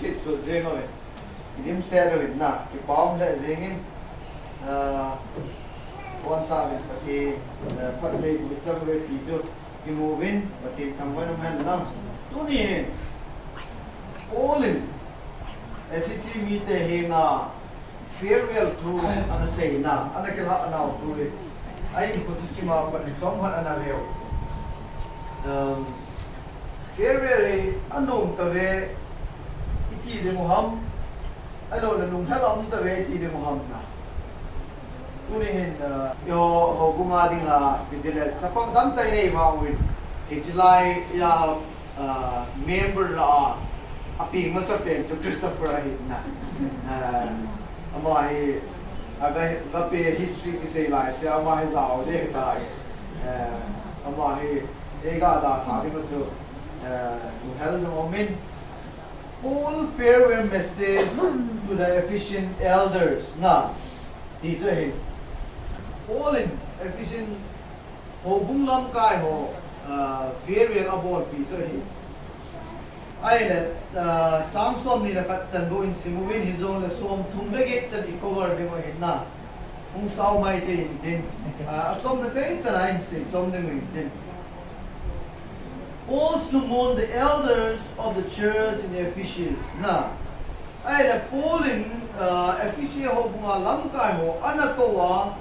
sit so zengo it. Dim sero it na. Ki palm le zengin. One side pati patle bitsam we tijo. Ki moving pati kamwan man na. Tuni all in. FCC meet hinga farewell to ana say na ana kila ana to it. Ai ko tu sima pa ni chom han ana leo. Farewell anong tawe iti de moham alo na nung halam tawe iti de moham na. Tunihin yo ho bunga dinga bidile sapang dam tay nei mawin. Ijilai ya member la api masate to Christopher ahit na amahi aga gape history ki sei lai se amahi zao de ta amahi ega da thabi ko to hell the moment full farewell message to the Ephesian elders na dito hin all in Ephesian ho bunglam kai ho farewell about dito hin ai la chang som ni la kat chan do in simuin hi zone la som thum le ge chan i cover de mo hin na ung sao mai te in din a som na te chan ai se som de mo din also mourn the elders of the church in Ephesus na ai la Paul in Ephesus ho bunga lam kai ho anakowa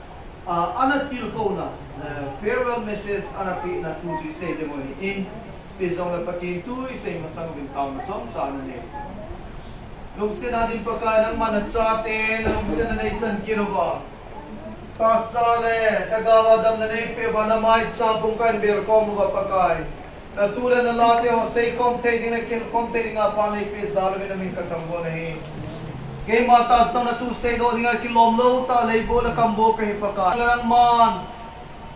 anatil khouna farewell message anapi na tu di say de mo in Pisong la pati tu isay masang bintao na som sana ne. Nung sinadin pa ka ng manatsate, nung sinanay san kino ba? Pasale, nagawadam na nepe ba na may sampung kan bir ko mo ba pagkay? Natula na late ho say komte din na komte din nga panay pe salve namin katambo na hin. Kay mata sa na tu say do din nga kilomlo ta lebo na kambo kay pagkay. Lang man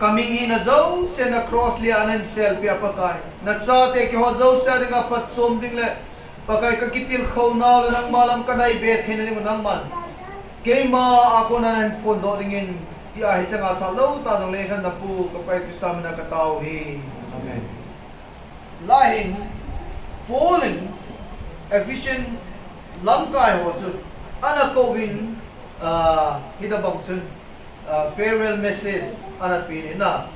kaming hinazaw siya na cross liya anan selfie apakay. Natsate ki hozaw siya nga patsom ding le pagkay ka kitil khouna lang malam kanay bet hinaling mo naman. Kay ma ako na nan pondo dingin ti ahi sa nga salaw ta dong lesan na po kapay kisama na katao hi. Amen. Lahin fallen Ephesian lamkay ho so anak ko win hidabang chun farewell message anak pini na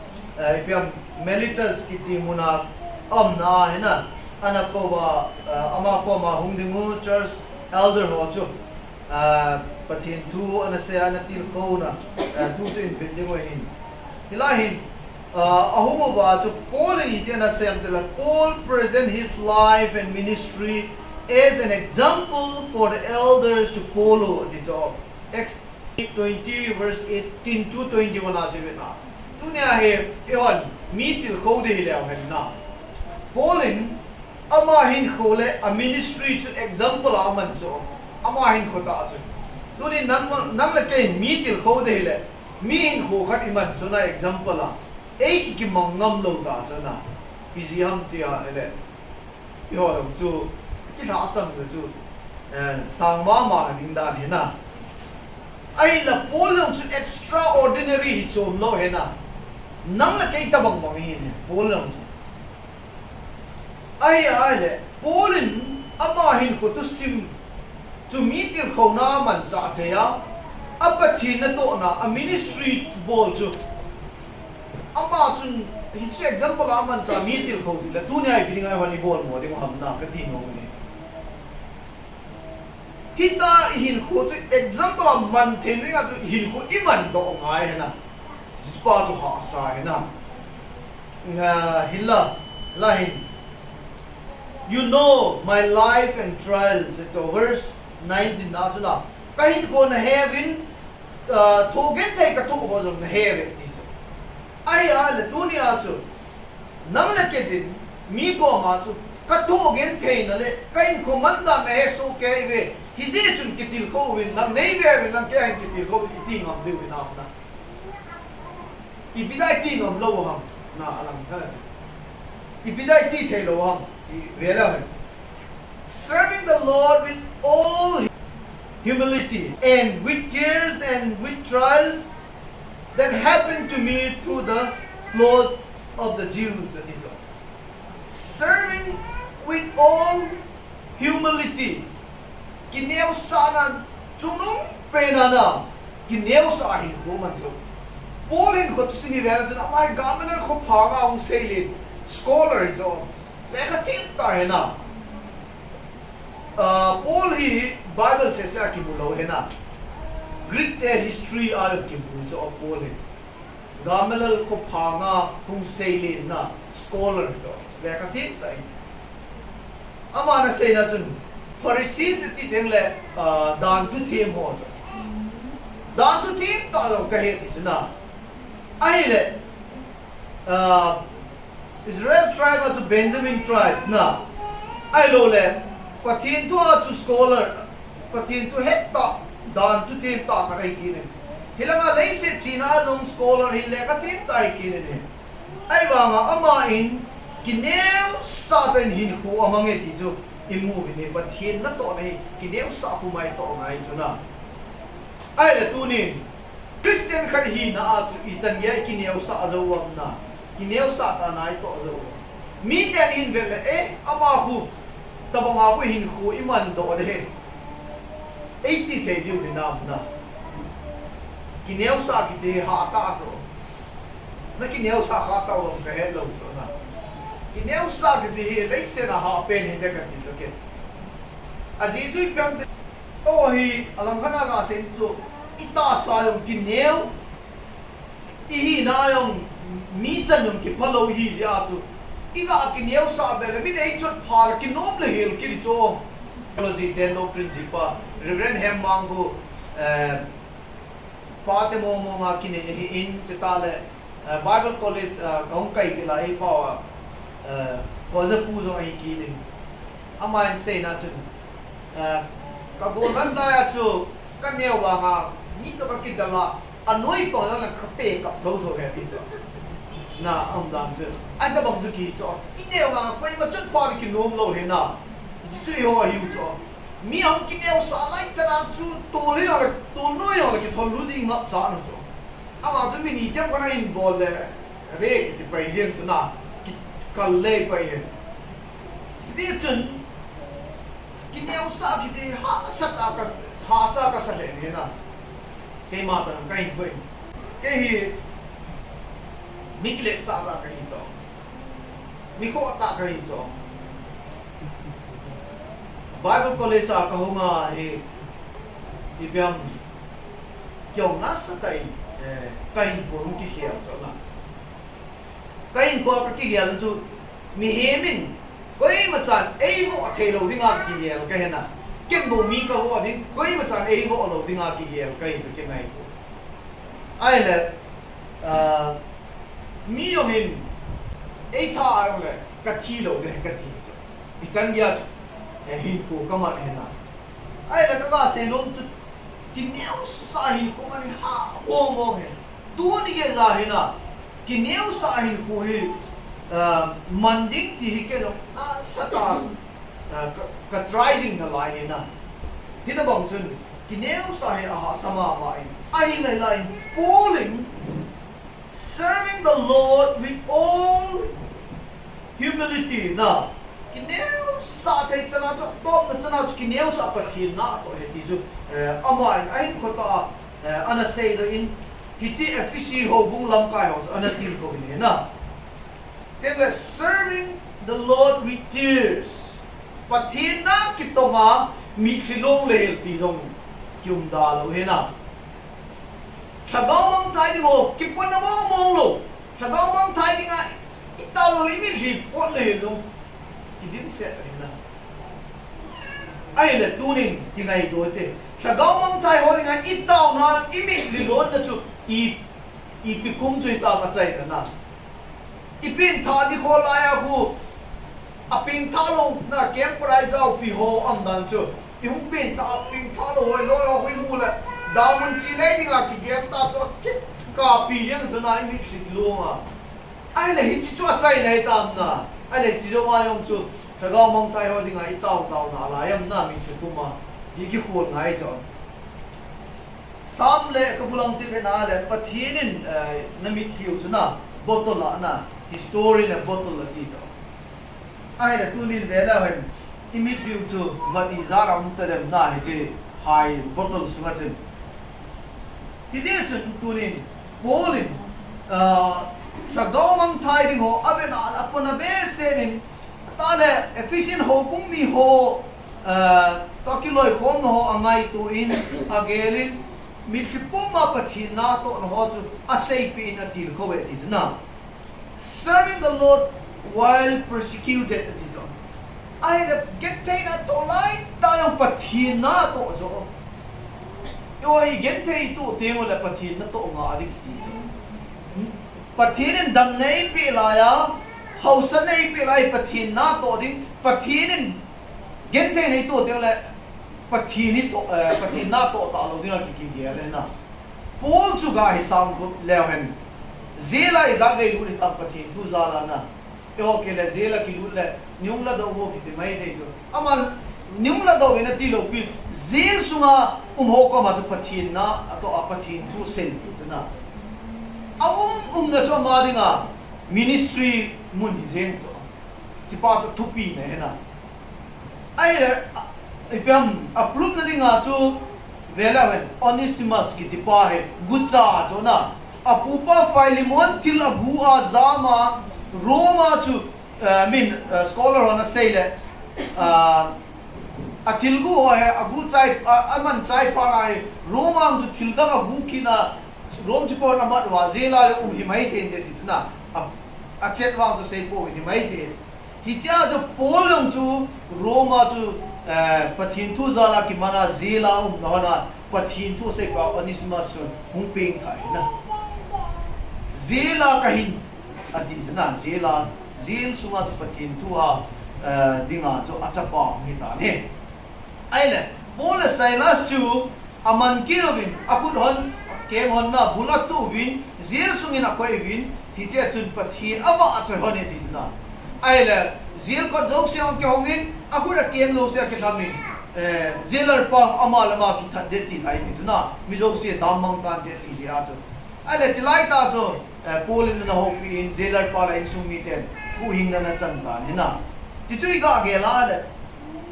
ipiam melitals kiti muna na hina anak ko ba ama ko ma hungdingu church elder ho chu patin tu ana se anatil khouna tu chu in building ho hin hilahin ahumo ba chu Paul ni tiana se amtela Paul present his life and ministry as an example for the elders to follow the job 20 verse 18 to 21 na chiwe na dunia he yon mitil khode hilaw hen na Paulin ama hinkho le a ministry to example aman cho ama hinkho ta chu duni nang le ke mitil khode hile mi hinkho khat iman cho na example a ei ki mangam lo ta cho na bizi ham tia hele yo chu ki tha sam chu sangma ma ding dan he na ai la Paul chu extraordinary hi chom lo he na nang la kei tabang mong hi ne Paul chu ai le Paulin ama hin ko tu sim chu mi ti khouna man cha the ya apathi na to na a ministry bol chu ama chun hi chu example aman cha mi ti khou la tu ne ai biding ai wani bol mo de mo ham na ka ti no ne hita hin ko chu example man the ni ga chu hin ko iman do ngai na pa chu ha sa na hilla lahin you know my life and trials at verse 19 na chuna kahin ko na heaven thogen thai ka thu ho jong na heaven ti ai la dunia chu nang la ke jin mi ko ma chu ka thogen thai na le kahin ko man da na he so ke ve hi je chun kitil ko win nang nei ve win nang ke han kitil ko ti ngam de win na ibidai ti ngam lo ham na alam tha se ibidai ti thai lo ham serving the Lord with all humility and with tears and with trials that happened to me through the cloth of the Jews. Serving with all humility kineu sa na chunung pena na kineu sa hin ko man jo Paul in ko sini vera jana mai gamener ko phaga ung seilin scholar jo leka tip ta hai na Paul hi Bible se sa ki mulo hai na Greek history al ki bu jo Paul hi gamener ko phaga ung seilin na scholar jo leka tip ta ama na sei na chun Pharisees ti dengle dan tu them ho jo dan tu them ta lo ka he ti na Aile Israel tribe was a Benjamin tribe na ailo le pathin tu a chu scholar pathin tu het ta dan tu them ta ka kai kine hilanga lei se china jong scholar hi le ka them ta kine ne ai wa ma ama in kineu saben hin ko amange ti ju imu ne pathin na to nei kineu sa pu mai to ngai chuna aile tunin Christian khad hi na chu istan ya kineu sa azawam na kineu sa ta nai to azaw mi ten in vele ama khu tabanga ku hin khu iman do de he 80 the diu ni nam na kineu sa ki te ha ta cho na kineu sa ha ta wo ka he lo cho na kineu sa ki te he le se na ha pen hin de ka ti cho ke aji chu pyang to hi alam khana ga sen chu ita sa yung kineu ihi na yung mitan yung kipalo hi ja chu ina kineu sa bele min ei chot phar kinom le hil ki cho theology den doctrine ji pa Reverend Hem Mango pate mo mo nga kine hi in chitale Bible college kaung kai ki la hi pa ko za pu zo ai ki ni ama in say na chu ka go nan la ya chu ka neu wa nga ni to ka kidala anoi pa na ka pe ka tho tho ke ti so na am dam chu ai da bang chu ki cho ine wa ko ma chut pa ki nom lo he na ji su ho hi cho mi am ki neu sa lai ta chu to le ya to no ya ki thol lu di ngap cha no cho ama chu mi ni tem ko na in bol le re ki ti pai jen chu na ki ka le pai he di chun ki neu sa ki de ha sa ta ka ha sa ka sa le ni na cái mà tao cái vậy cái hi mikle sa ta cái cho miko ta cái cho Bible college sa ka hunga hi ibyam kyong na sa tai kain po ki hiya cho na kain ko ka ki hiya chu mi hemin koi ma chan ei mo thei lo dinga ki hiya ka hena ken bo mi ka ho ding koi ma chan ei ho lo dinga ki hiya kai to ke nai ko ai le mi yo hin ei tha ai le ka thi lo de ka thi i chan ya hin ko ka ma hena ai le ka ga se lom chu ki neu sa hin ko ma ni ha wo mo he tu ni ge la hena ki neu sa hin ko he manding ti hi ke no sata ka trying na lai hena hina bang chun ki neu sa he a sama ma ai lai lai calling serving the Lord with all humility na kineu sa thai chana to tom na chana chu kineu sa pathil na to he ti chu amai ai ko ta ana sei do in hite effici ho bung lam kai ho ana til ko ni na they were serving the Lord with tears pathil na kitoma mi khilong le ti dong kyum da lo he na thagawang thai di ho kipon na mo mong lo thagawang thai di nga itaw lo imi ri pot le lo kidim se na ai le tunin ti ngai do te thagawang thai ho di nga itaw na imi ri lo na chu i pikum chu ta ka chai na ipin tha di ko la ya hu aping tha lo na kem prai jau pi ho am dan chu i hung pin tha aping tha lo ho lo ho hui mu la damun chi le ding a ki gem ta cho ki ka pi jen cho na mi chi lo ma ai le hi chi chu a chai nei tam na ai le chi jo ma yong chu ta ga mong tai ho ding a i tao tao na la yam na mi chu ma yi ki ko ngai cho sam le ka bulang chi na le pathinin na mi thiu chu na bottle la na history na bottle la chi cho ai le tunin vela hen imit view to what is our mutadem na hije high bottle sungachin hije chun tunin polin Shagomang tiding ho abena upon a base in Tane efficient ho kung mi ho Takiloi home ho angai to in agelin Milshipuma patin nato and ho to a safe in a til covet is now serving the Lord while persecuted it is on. I have get taken to line down patin nato so you get taken to deal the patin nato ngadi Patinin dam nei pi laya hausa nei pi lai patin na to ding patinin gente nei to ding le patini to patin na to ta lo ding ki ki le na Paul chu ga hi sam ku le hen zela izak nei lu ta patin tu za la na yo ke le zela ki lu le nyung la do wo ki te mai dei jo amal nyung la do na ti lo pi zel sunga ho ko ma chu patin na to a patin tu sen tu na na cho ma dinga ministry mun zen cho ti pa cho thupi ne na ai ipam approve na dinga chu vela wen Onesimus ki ti pa he gucha cho na apupa Philemon til agu a zama Roma chu min scholar on a say le atilgu ho he agu chai aman chai pa ai Roma chu tilda agu kina Rome support amat wa zela himai the inde tisna accept wa to say po himai the hicha jo polong chu Roma chu pathin thu zala ki mana zela na pathin thu se pa Onesimus hung ping thai na zela kahin ati na zela zel sunga chu pathin thu ha dinga chu achapa ngi ta ne aile Paul Silas chu aman kirovin akut hon kem hon na bulat tu win zil sungin akoi win hije chun pathin awa achoi hone ti na aile zil ko jok siang ke hongin akura kem lo sia ke thamin zilar pa amal ma ki that de ti lai ti na mi jok se samang tan de ti ji a chu aile chilai ta chu polin na ho pi in zilar pa la in sumi ten ku hing na chan ta ni na ti chui ga ge la le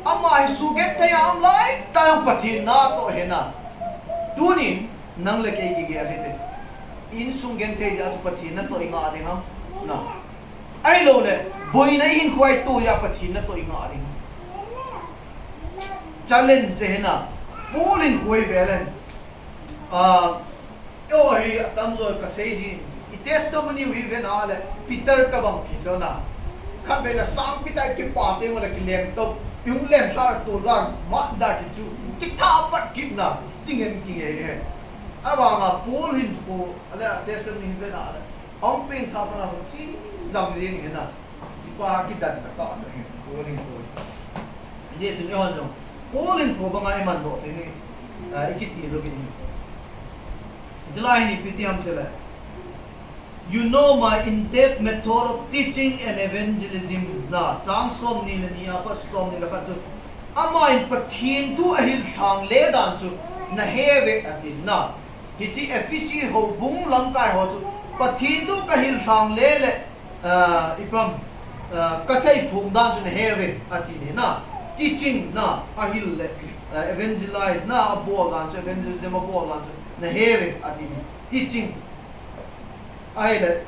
amma hi su get te am lai ta pathin na to he na tunin nang le ke gi ge hite in sung gen the ja pathin na to inga ade ham na ai lo le boi na in khwai to ya pathin na to inga ade challenge se na polin koi belen yo hi atam zo ka sei ji I testimony wi ve na le Peter ka bang ki chona khan be la sang pitai ki pa te wala ki lem to yung lem sa to lang ma da ki chu ki tha pat ki na tingen ki he Abang Paul hin ko ala testimony hin na ala ang pin tha pa na chi zam yin hin na chi pa ki dan ka ta hin Paul hin ko ye chung yon jong Paul hin ko ba ngai man do ni ikiti lo ki jilai ni piti ham chela You know my in-depth method of teaching and evangelism na chang som ni ni apa som ni la ka chu ama in pathin tu ahil thang le dan chu na heve atin na hichi effici ho bung lam kai ho chu pathin tu kahil thang le le ipam kasai phung dan chu na heve atin na teaching na ahil le evangelize na abo dan chu evangelism abo dan chu na heve atin teaching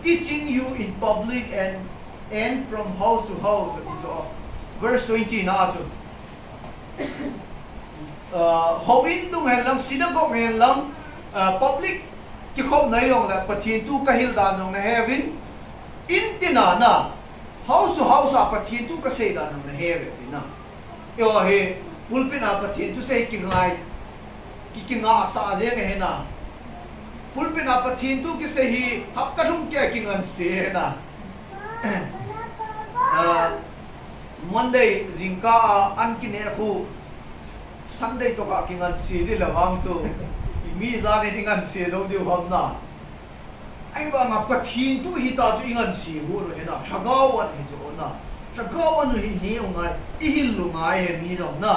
teaching you in public and from house to house verse 20 na chu hobin dung helang synagogue helang public ki khop nai long la pathin tu kahil dan long na heaven intina na house to house a pathin tu ka sei dan long na heaven na yo he pulpin a pathin tu sei ki ngai ki nga sa je ne na pulpin a pathin tu ki sei hi hap ka thum ke ki ngan se na Monday zingka an ki ne khu Sunday to ka ki ngan se di lawang chu mi za ne ngan se lo di hom na ai wa ma pathin tu hi ta chu ingan si hu ro na thagawan hi chu na thagawan hi ne ngai I hil lu ngai he mi zo na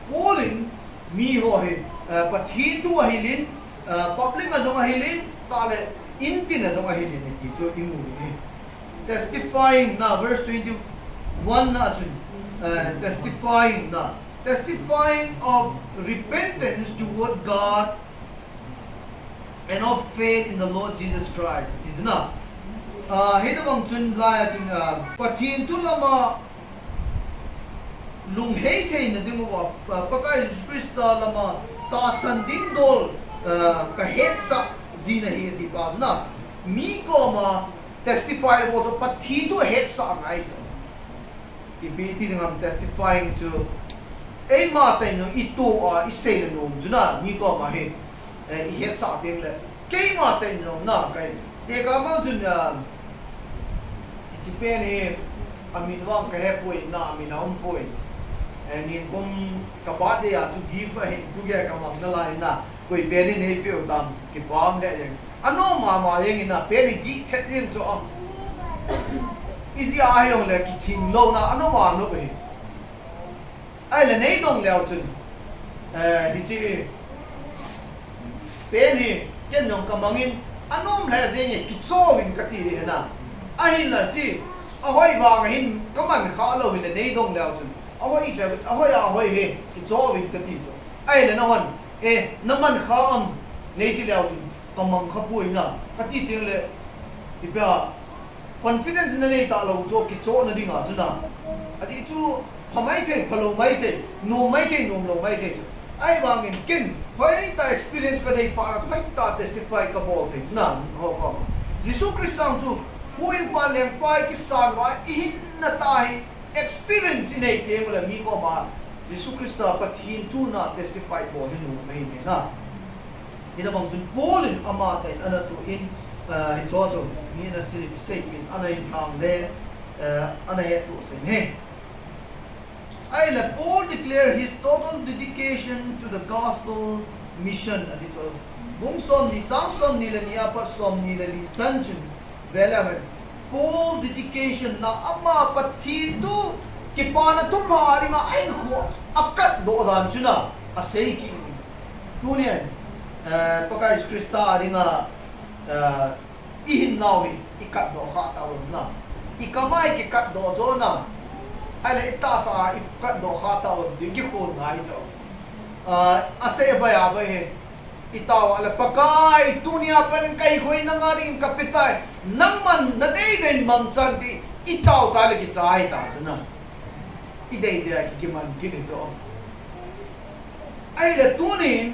polin mi ho he pathin tu hi lin public ma zo hi lin ta le intin na zo hi lin ki chu imu ni testifying na verse 21 na chu testifying of repentance toward God and of faith in the Lord Jesus Christ. It is na. Hita bang chun laya chun pathin tu lama lung hite na dingo pakai Jesus Christ lama ta san din dol ka het sa zina he ti pa na mi ko ma testify about pathin tu het sa ngai jo. Ibiti dengan testifying to mata no itu isay no juna mi ko ma he het sa ting le kay mata no na kay te ka ma jun Japan he amin wang ka he poi na amin na poi and in kum kabat de ya to give he tu ge ka ma na la na koi pe ni ne pe tam ki pam de ano ma yeng na pe ni gi thet yin cho easy a yong le ki thing lo na ano ma no pe ai le nei dong leo chun di chi pe ni yen yong ka mangin anom le je ni ki cho win ka ti he na ai là chi ahoi vàng hin có mình khó lâu thì nei dong leo chun ahoi he ki cho win ka ti so ai le na hon na man khó nei ti leo chun kamang kha pui na ka ti ting le ti pa confidence na nei ta lo cho ki cho na ding a chuna ati chu phamai the phalo mai the no mai the no lo mai the ai wang in kin hoi ta experience ka nei pa hoi ta testify ka bol the na ho Jesus Christ ang chu hui pa leng pai ki san wa hin na tai experience in ei ke mala mi ko ma Jesus Christ pathin tu na testify bo ni no mai ne na ina bang chun polin ama tai ana tu in hi cho cho ni na si sei kin ana in thang le ana he tu se he ai la Paul declare his total dedication to the gospel mission ati cho bung som ni chang som ni le ni apa som ni le ni chan chun vela Paul dedication na ama pathin tu ki pa na tu ma ri ma ai ko akat do dan chuna a sei ki tu ne pakai Krista ri na ihin nawi ikat do kha ta na ikamai ki kat do zo na ai ita sa ikat do kha ta di ki ko ngai zo ase ba ya ba he itaw ala pakai dunia pan kai khoi na ngaring kapitai nangman na dei den mang chan di itaw ta le ki chai ta chuna idei de ki man ki ni zo ai le tunin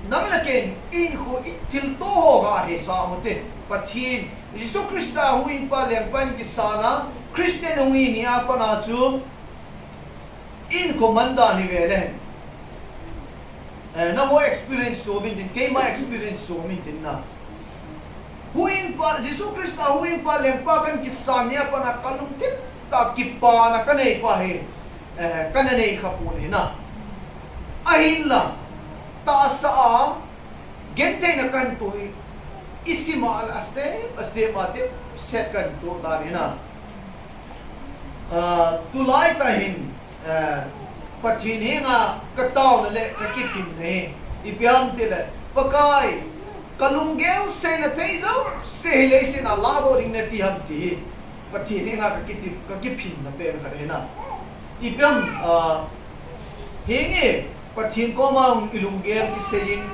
nang laken in ko itil to ho ga he sa mote pathin Jesus Christa huin pa leng pan ki sana Christian huin ni apa na chu in ko manda ni vele na ho experience so min din kay ma experience so min din na huin pa Jesus Christa huin pa leng pa kan ki sanya pa na kalung tip ta ki pa na kanai pa he kananei khapun he na ahin la ta sa gente na kan to isima al aste mate set kan to da ni na tulai ta hin pathin he nga kataw na le kakipin ne ipiam te le pakai kalunggel se na te do se hele se na laro ring na ti ham ti pathin he nga kakipin na pe ka he na ipiam henge pathin ko ma ilunggel ki serin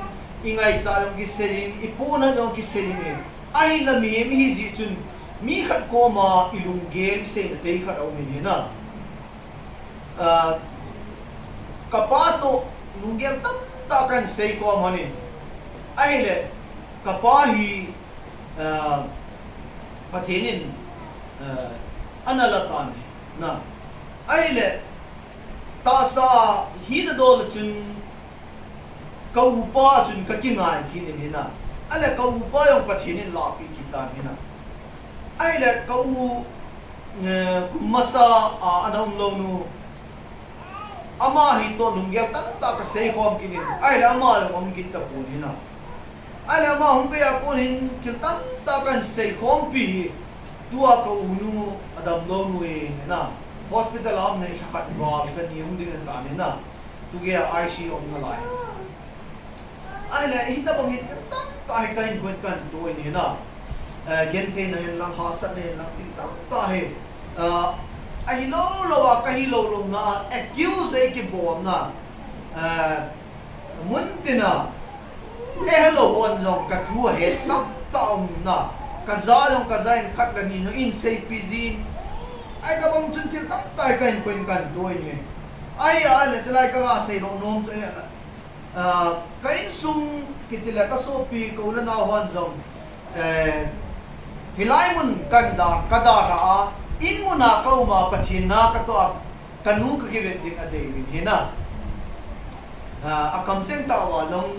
ingai chalong ki serin ipuna no ki serin ai la mi hi ji chun mi khat ko ma ilunggel se na te khat au mi na kapato lunggel ta kan sei ko mani ai le kapahi pathinin analatan na ai le ta sa hin dol chun kaupa chun ka kingai kin ni na ala kaupa yung pathinin lapi kita ni na ai le kau masa anong lo nu ama hito lunggel ta ka sei ko am kinin ai la ama lo am kita po ni na ai la ama hum pe apon hin kiltan ta kan sei ko pi tua ka unu adam lo nu e na hospital am nei khat ba ka ni hum din ta ni na tu ge IC on na lai ai la hita bang hit ta hi ka hin ko kan to ni na gente na lang hasat ne lang ta he ahilo lawa kahilo lo na accuse ai ki bom na muntina hello on long ka thua he tak taum na kaza long kaza in khat gani no in sei pizin ai ka bang chun til tak tai kan koin kan doi ni ai le chalai ka ga sei no nom che ka in sum kitil ka so pi ko na hon long hilai mun kan da kada ra in muna kau ma pathina ka to kanu ka ki ding ade ni hina akam cheng ta wa long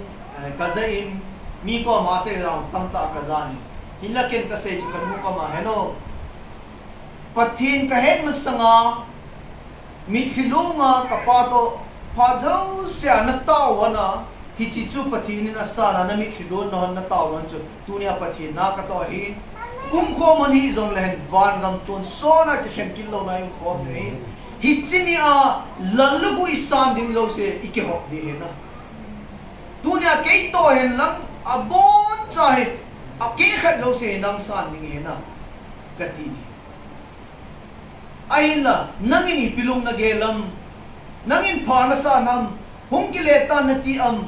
kazain mi ko ma se raung tam ta kazani hinla ken ka se kanu ka ma heno pathin ka het masanga mi khilunga ka pa to pha jau sia na ta wana hi chi chu pathin na sara na mi khilun no na ta wan chu tunia pathin na ka to hi kum ko man hi zong lehen van gam ton so na ki khen kilo na yung ko ni hi chini a lalu ko isan ding lo se ike hok di he na dunia ke to hen lang abon chahe a ke khat lo se nang san ding he na kati ni ai la nangini pilung na gelam nangin pha na sa nam hung kileta na ti am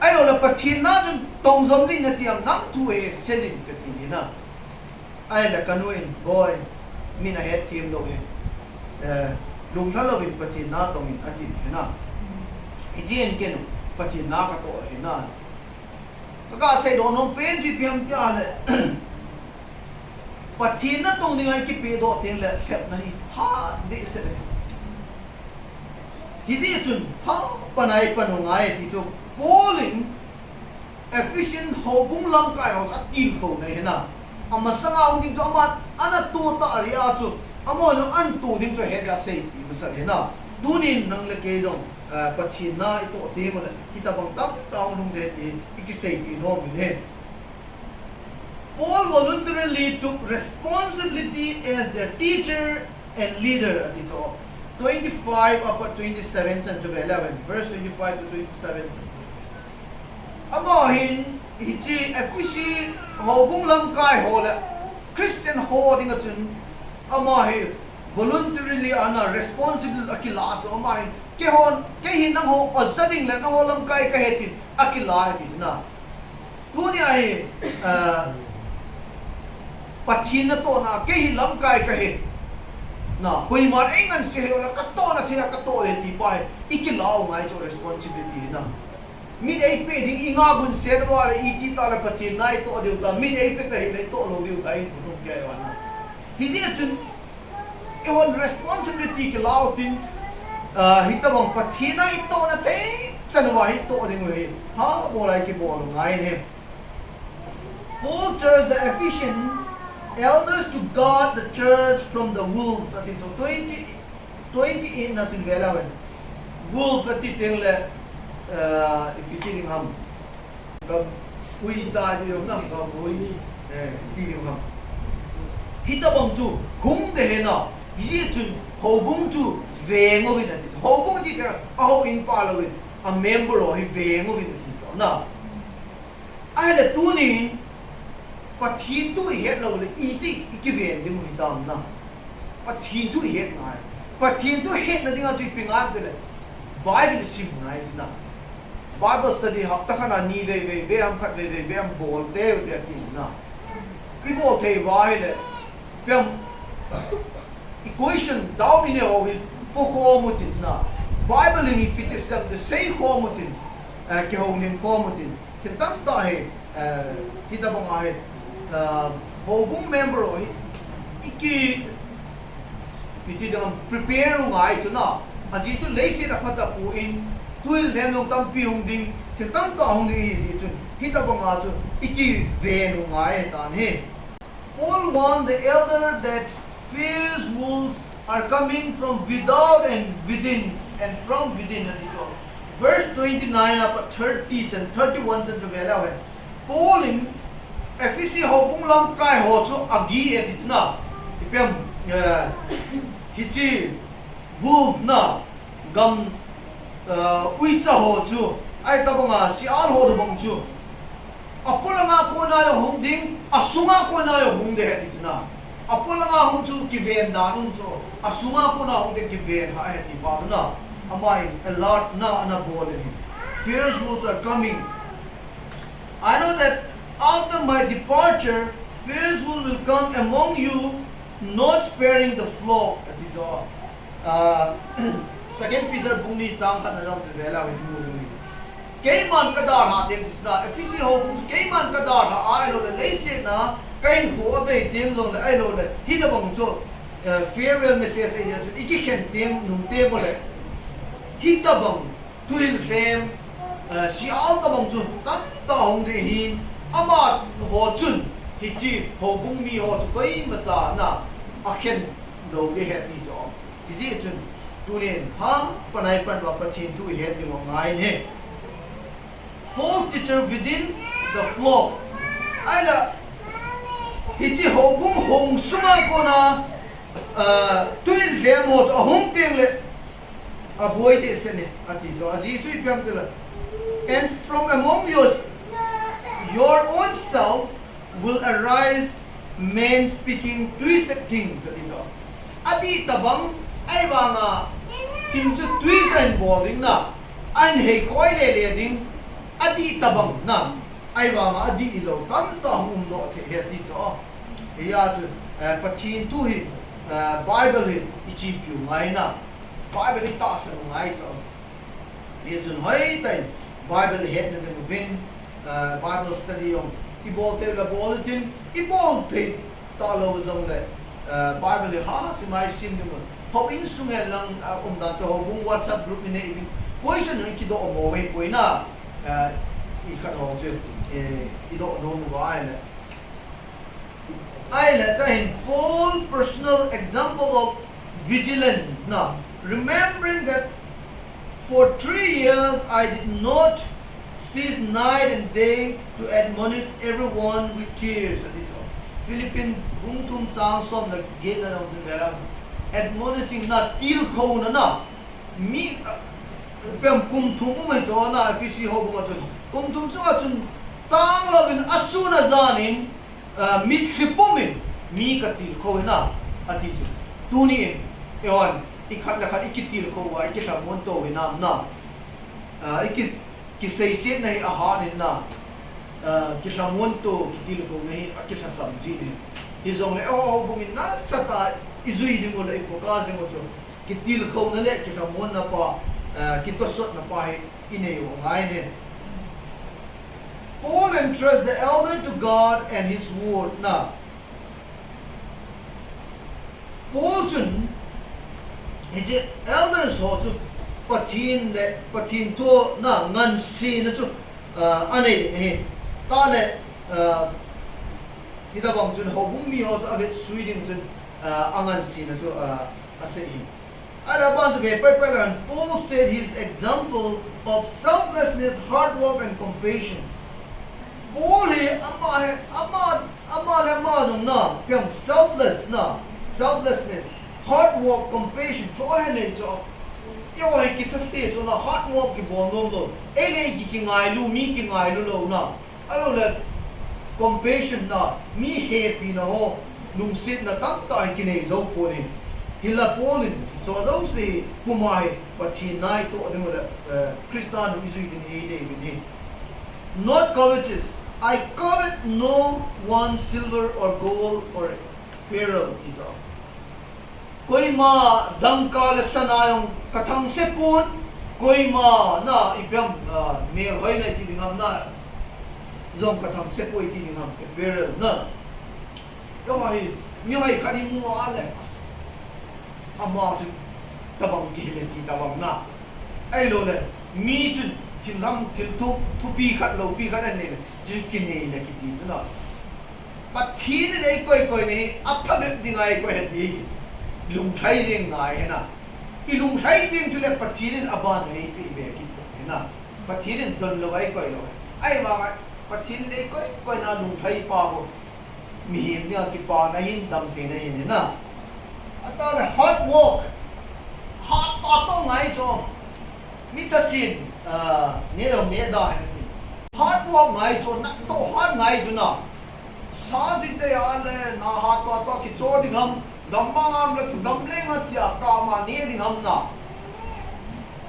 ai lo la pathin na jun tong zom ding na ti am nang tu e selin kati ni na ai là kanuin boy mina het team lo he lung thalo bin pathin na tong in atin he na ijin ken pathin na ka to he na ka sai do no pen ji piam kya le pathin na tong ding ai ki pe do ten le phep nahi ha de se le hi ji chun ha panai panungai ti chu polling efficient ho bung lam kai ho sa tin ko nei he na ama sanga ung jo ma ana tu ta ri a chu amo no an tu ding cho he ga sei pi ma sa he na tunin nang le ke jong pathin na I to te mo kita bang tak ta ung de ti ki sei pi no mi he Paul voluntarily took responsibility as their teacher and leader at it all 25 up to 27 and 11 verse 25 to 27 amo hin hichi efficient ho bung lam kai ho la Christian ho ding a chun ama he voluntarily ana responsible akila so ama he ke hin nang ho azading la nang ho lam kai ka hetin akila ti na tunia he pathin na to na ke hi lam kai ka he na koi mar engan se ho la ka to na thia ka to he ti pa ikila ngai cho responsibility na min ei pe ding inga bun se do wa iti ta la pathin nai to de ta min ei pe ta hi le to lo diu ta in ku ke wa na hi ji chun e won responsibility ke lao tin hi ta bang pathin nai to na te chan wa hi to ding we ha bo lai ki bo lo ngai ne Paul charged the efficient elders to guard the church from the wolves at so 28 na chun vela wen wolf at ti teng le kitil ham gam ui cha di nam ga boi ni ti di ham hita bang chu hung de he na yi chun ho bung chu ve ngo wi na ti ho bung ti ka a ho in pa lo wi a member o hi ve ngo wi ti cho na ai le tu ni pathin tu he lo le I ti ki ve ding wi tam na pathin tu he ngai pathin tu he na ding a chu pi ngai de le Bible sim ngai na Bible study hafta khana ni ve am khat ve am bol te te ti na ki bol te wa he le pem equation down in ho hi po ko mu tin na Bible ni pit sam the say ko mu tin ke ho nin ko mu tin tin tam ta he kita bang a he ho bung member ho iki piti dang prepare ngai chu na aji chu le se ra phata pu in tuil them long tam pi hung ding thil tam ta hung ding hi chun hita banga chu iki ve nu ngai tan he all want the elder that fierce wolves are coming from without and within and from within at it all verse 29 up 30 and 31 and 11 Paul in effici ho bung lam kai ho chu agi at it na ipem hichi wolf na gam ui cha ho chu ai ta banga si al ho do bang chu apula nga ko na yo hung ding asunga ko na yo hung de he ti na apula nga hong chu kiven da nung chu asunga po na hong de kiven ha ti pa na amai a lot na bol ni fierce wolves are coming. I know that after my departure fierce wolves will come among you, not sparing the flock. That is all. Second Peter bungni chang khat na jang vela with you. Kaiman kadar ha tem tisna efisi ho kaiman kadar ha ai lo le leise na kain ho be tem long le ai lo le hi da bang cho farewell message ai ja iki khen tem num te bo le hi da bang tuil fem si al da bang cho tan ta hong de hin ama ho chun hi chi ho bung mi ho cho kai ma cha na a khen lo ge he ti cho ji chun tunin ha panai pan wa pachin tu he ti mo ngai ne false teacher within the flock. Aila hiti hogum hong suma kona tuin lemo to hong tingle avoid it sene ati so azi chui pyam tela. And from among your own self will arise men speaking twisted things ati so ati tabang ai banga tim chu twist involving na an he koi le ding adi tabang na ai wa ma adi ilo kan ta hum lo the he ti cho ya chu pathin tu hi bible hi ichi pyu ngai na bible ta sa ngai cho ye jun hoi tai bible he na den vin bible study on ibol te la bulletin ibol te ta lo zong le bible ha si mai sim du ho in sunga lang da to bung whatsapp group ni ne question ni ki do mo we koi na I cut off it. You don't know why. Let's say full personal example of vigilance. Now, remembering that for 3 years I did not cease night and day to admonish everyone with tears. Philippine bungtum chang som na gate na nang admonishing na still khouna na mi pem kum thum mai cho na fisi ho bu chun kum thum sa chun tang login asuna zanin mi khipumin mi katil kho na ati chu tuni eon ikhat la khat ikitil kho wa ikitha mon to we nam na ikit ki sei set nahi a ha ni na ki samon to kitil kho nahi akitha samji ni izong le o bungin na sata izui ni mo la ifocus mo chu kitil kho na le ki samon na pa kitosot na pahi ineyo ngai ne. Paul entrusts the elder to God and his word. Na Paul chun hije elders ho chu pathin to na ngan si na chu anei he ta le ida bang chun ho bung mi ho chu avet suiding chun angan si na chu ase hi. Paul stated his example of selflessness, hard work, and compassion. Paul he selflessness, hard work, compassion. Yo he kita se cho na hard work ki bom dom do. Ele ki ngai lu mi ki ngai lu lo na. Alo le compassion na mi happy na ho lung sit na tak ta ki nei zo ko ni. Hila Polin, so those say Pumai, but he night to the Christian who is in hite. Not covetous. I covet no one silver or gold or apparel. Koi ma dangka lesan ayong katang sepon, koi ma na ipam male hoy na itiningam na zong katang sepo itiningam apparel na. Yo ay miyay kanimu Alex. Ama chu tabang kile ti tabang na ai lo le mi chu tin lam til tu pi khat lo pi khat ne chu kine le ki ti chu na pat thi ne koi ne apha be dingai ko he lung thai ding ngai he na I lung thai ding chu le pat thi ne aban nei pi be ki he na pat thi ne don lo ai koi lo ai ma pat thi ne koi na lung thai pa ko mi him ne ki pa na hin dam the na hin na atale hard work hard to ngai cho mitasin ne lo ne da hard work ngai cho na to hard ngai ju na sa din te ale na ha to ki cho ding ham dammang la chu dam leng ha cha ka ma ne ding ham na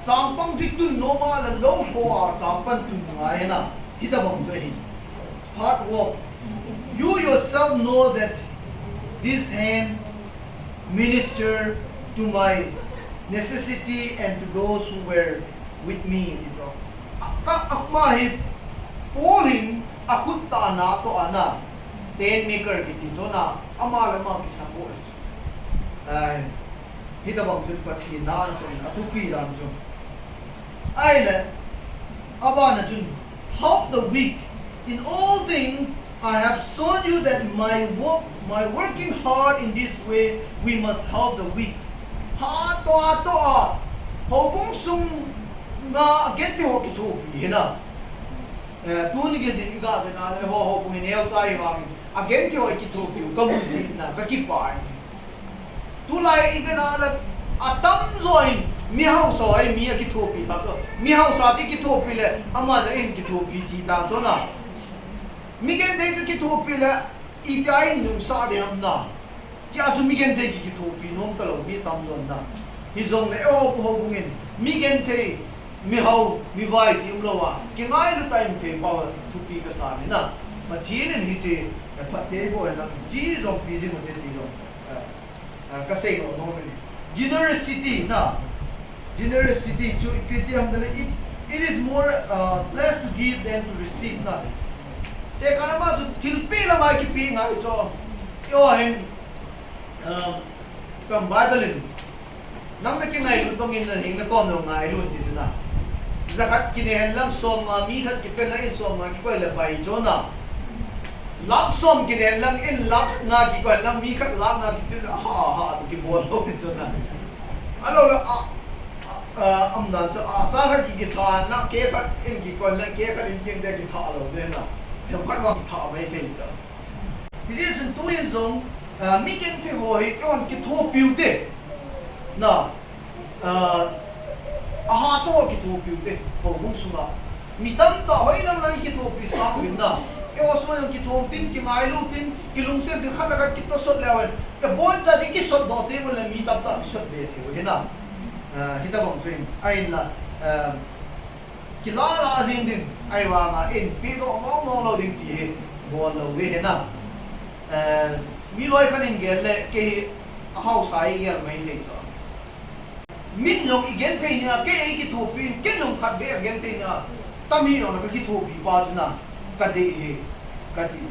sang pang ji tu no ma la lo fo a sang pan tu ngai na hita bang choi hard work. You yourself know that this hand minister to my necessity and to those who were with me. Is of akmahip Pauling akut ta na to ana ten maker kiti so na amala ma kisabo ai hita bang chut pathi na so na tu pi jam so ai le aba na chun help the weak in all things. I have shown you that my working hard in this way, we must help the weak. Ha to a hobung sung na get ho ki thu bi na tu ni ge jin ga na ho bung ne au sai wa again ki ho ki thu bi ka mu ji na ka ki pa tu lai ga na la atam zoin mi hau so ai mi ki thu bi ta so mi hau sa ti ki thu bi le ama da in ki thu bi ti ta so na Migen de ki thopi la ikai nung sa de ham na kya chu migen de ki thopi nom ta lo bi tam zon na hi zong le o ho bungin migen the mi hau mi vai ti um lo wa ki ngai lu time the pa thupi ka sa ni na ma thi nen hi che pa te bo na ji zong bi ji mo te ji zong ka sei no no ni generosity na generosity chu ikiti ham da it is more blessed to give than to receive na te kana ma chu thilpi la mai ki pi ngai cho yo hen kam bible in nam na ki ngai lu tong in na hing na kom no ngai lu ti na zakat ki ne hen lam som ma mi khat ki pe na in som ma ki ko le bai cho na lak som ki ne lang in lak nga ki ko lam mi khat lak nga ki pe ha to ki bol lo ti cho na alo la am nan cho sa khat ki tha na ke khat in ki ko la ke khat in king de ki tha lo de na Hãy subscribe cho kênh Ghiền Mì Gõ Để không bỏ lỡ những video hấp dẫn kila la zin din ai wa nga in pi do mo lo ding ti bol lo we na mi loi kan in gel le ke hau sai gel mai le so min long igen the ni ke e ki thu pin ke long khat be igen the na tami no ka ki thu bi pa na ka de he ka ti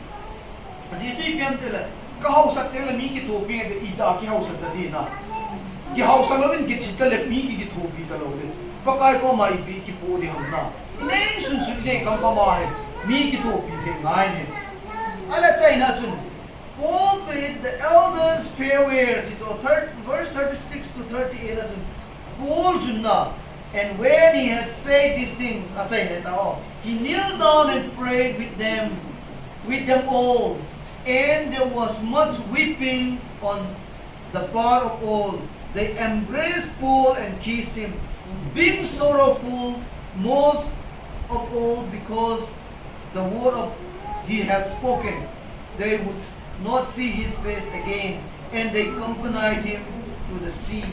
ji ji piam te le ka hau sat te le mi ki thu pin de i da ki hau sat de na ki hau sa lo din ki ti te le mi ki thu bi ta lo de Pakai ko mai pi ki po di ham na nei sun sun de kam ko ma hai mi ki to pi the ngai ne ala chai na chun Paul bid the elders farewell it's verse 36 to 38 na chun Paul chun na and when he had said these things a chai ne ta he kneeled down and prayed with them all and there was much weeping on the part of all. They embraced Paul and kissed him, being sorrowful most of all because the word of he had spoken. They would not see his face again, and they accompanied him to the sea.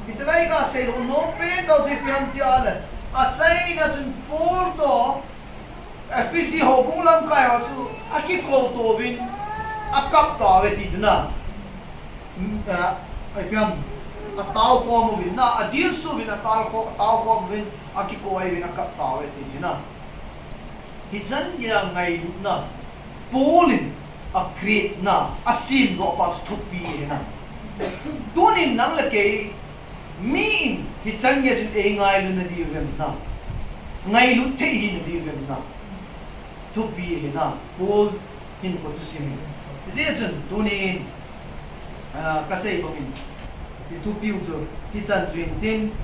It's like I said, no pain does if you have a China to Paul to FCC hopung lang kayo so akikol to win akap to it is na ayam atau ko mo win na adil so win atau ko win akiko ay win akap to it is na hijan ya ngai na Paulin a create na asim do pa thupi na tunin nang lake mi hijan ya jin e ngai lu na di wem na ngai lu the hi na di wem na thupi na Paul hin ko tusimi jejun tunin kasay bangin thupi ujo hijan juin tin